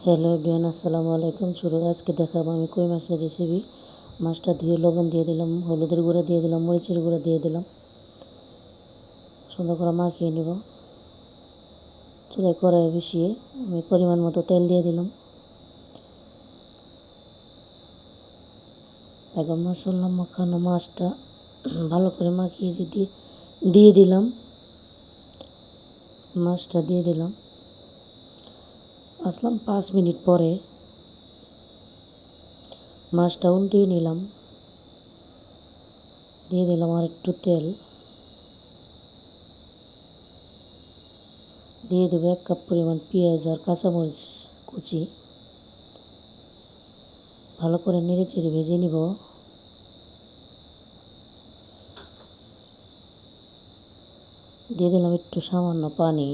Hello everyone, আসসালামু আলাইকুম। শুরু আজকে দেখাবো আমি কই মাছের রেসিপি। মাছটা ধুয়ে লবণ দিয়ে দিলাম, হলুদের গুঁড়া দিয়ে দিলাম, মরিচের গুঁড়া দিয়ে দিলাম, সুন্দর করে মাখিয়ে নিব। চুলায় কড়াই বসিয়ে আমি পরিমাণ মতো তেল দিয়ে দিলাম। এখন মশলা মাখানো মাছটা ভালো করে মাখিয়ে দিয়ে দিলাম। মাছটা দিয়ে দিলাম। আসলাম 5 মিনিট পরে মাছটা উল্টিয়ে নিলাম। দিয়ে দিলাম আর একটু তেল। দিয়ে দেবো 1 কাপ পরিমাণ পেঁয়াজ আর কাঁচামরিচ কুচি। ভালো করে নেড়ে চেড়ে ভেজে নিব। দিয়ে দিলাম একটু সামান্য পানি,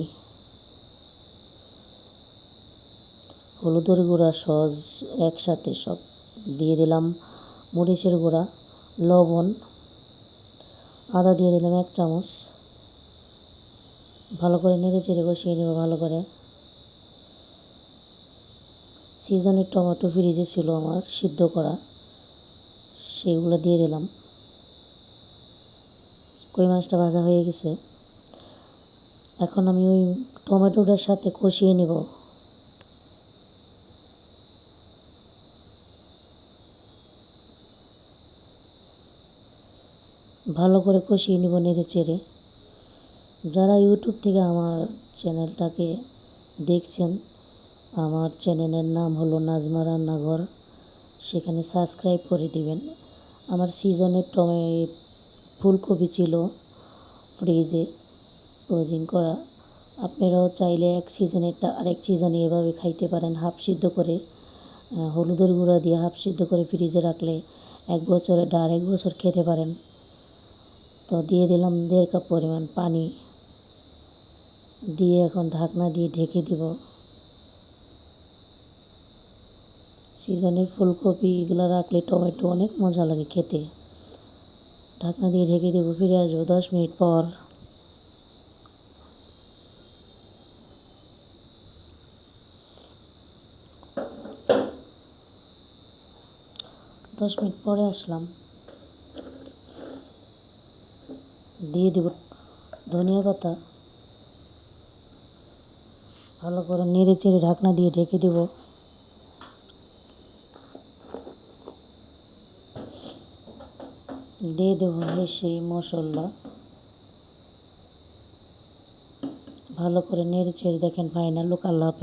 হলুদের গুঁড়া সস একসাথে সব দিয়ে দিলাম, মরিচের গুঁড়া, লবণ, আদা দিয়ে দিলাম 1 চামচ। ভালো করে নেড়ে চেড়ে কষিয়ে নেব ভালো করে। সিজনের টমেটো ফ্রিজে ছিল আমার সিদ্ধ করা, সেগুলো দিয়ে দিলাম। কই মাছটা ভাজা হয়ে গেছে। এখন আমি ওই টমেটোটার সাথে কষিয়ে নেব। ভালো করে কষিয়ে নেব নেড়ে চেড়ে। যারা ইউটিউব থেকে আমার চ্যানেলটাকে দেখছেন, আমার চ্যানেলের নাম হলো নাজমা রান্নাঘর, সেখানে সাবস্ক্রাইব করে দিবেন। আমার সিজনের ফুলকপি ছিল ফ্রিজে ফ্রোজিং করা। আপনারাও চাইলে এক সিজনেরটা আরেক সিজনে এভাবে খাইতে পারেন। হাফ সিদ্ধ করে হলুদের গুঁড়া দিয়ে হাফ সিদ্ধ করে ফ্রিজে রাখলে 1 বছরের ডাল 1 বছর খেতে পারেন। তো দিয়ে দিলাম 1.5 কাপ পরিমাণ পানি। দিয়ে এখন ঢাকনা দিয়ে ঢেকে দিব। সিজনের ফুলকপি এগুলো রাখলে টমেটো অনেক মজা লাগে খেতে। ঢাকনা দিয়ে ঢেকে দেবো। ফিরে আসবো 10 মিনিট পর। 10 মিনিট পরে আসলাম। দিয়ে দেব ধনিয়া পাতা। ভালো করে নেড়ে চেড়ে ঢাকনা দিয়ে ঢেকে দেব। দিয়ে দেবো সেই মশলা। ভালো করে নেড়ে চেড়ে দেখেন ফাইনাল লুক। আল্লাহ হাফেজ।